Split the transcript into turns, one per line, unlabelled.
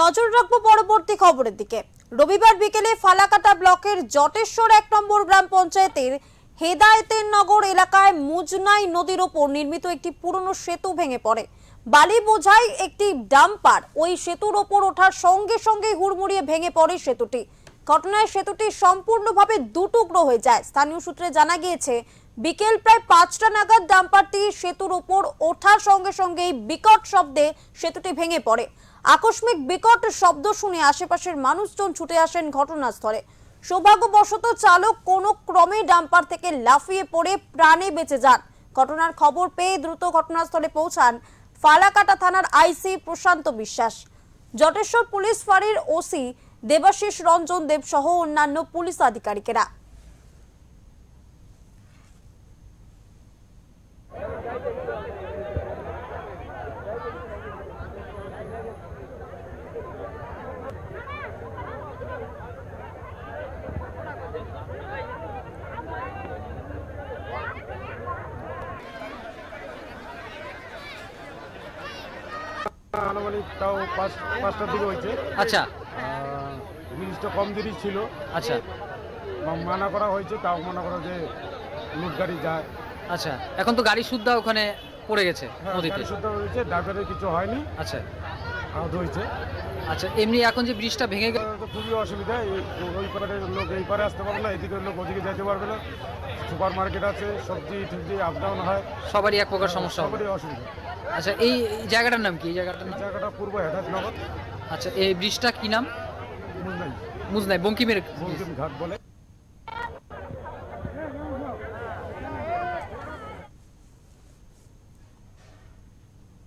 নজর রাখবো পরবর্তী খবরের দিকে। রবিবার বিকেলে ফালাকাটা ব্লকের জটেশ্বর 1 নম্বর গ্রাম পঞ্চায়েতের হেদায়েতের নগর এলাকায় মুজনাই নদীর ওপর নির্মিত একটি পুরনো সেতু ভেঙে পড়ে। বালি বোঝাই একটি ডাম্পার ওই সেতুর ওপর ওঠার সঙ্গে সঙ্গে হুড়মুড়িয়ে ভেঙে পড়ে সেতুটি। ঘটনায় সেতুটি সম্পূর্ণভাবে দুটুকরো হয়ে যায়। স্থানীয় সূত্রে জানা গিয়েছে, বিকেল প্রায় 5টা নাগাদ ডাম্পারটি সেতুর ওপর ওঠার সঙ্গে সঙ্গেই বিকট শব্দে সেতুটি ভেঙে পড়ে। আকস্মিক বিকট শব্দ শুনে আশেপাশের মানুষজন ছুটে আসেন ঘটনাস্থলে। সৌভাগ্যবশত চালক কোনো ক্রমে ডাম্পার থেকে লাফিয়ে পড়ে প্রাণে বেঁচে যান। ঘটনার খবর পেয়ে দ্রুত ঘটনাস্থলে পৌঁছান ফালাকাটা থানার আইসি প্রশান্ত বিশ্বাস, জটেশ্বর পুলিশ ফাঁড়ির ওসি দেবাশিস রঞ্জন দেব সহ অন্যান্য পুলিশ আধিকারিকেরা।
আনুমানিক তাও 5টার দিকে হয়েছে।
আচ্ছা
জিনিসটা কম দেরি ছিল।
আচ্ছা
মানা করা হয়েছে, তাও মানা করা যে লুট গাড়ি যায়।
আচ্ছা, এখন তো গাড়ি সুদ্ধা ওখানে পড়ে গেছে নদীতে।
গাড়ি শুদ্ধ হয়েছে, ড্রাইভারের কিছু হয়নি,
আচ্ছা
আহত হয়েছে।
আচ্ছা, এমনি এখন যে ব্রিজটা ভেঙে গেল
তো খুবই অসুবিধা। ওই পারের লোক এই পারে আসতে পারবে না, এদিকের লোক ওদিকে যেতে পারবে না। সুপার মার্কেট আছে, সবজি টবজি আপ ডাউন হয়,
সবারই এক প্রকার সমস্যা হবে।
সবারই অসুবিধা।
আচ্ছা, এই জায়গাটার নাম কি? এই জায়গাটার নাম?
জায়গাটা পূর্ব হেদায়েতনগর,
আচ্ছা, এই ব্রিজটা কি নাম?
মুজনাই
মুজনাই বঙ্কিমের
বঙ্কিম ঘাট বলে।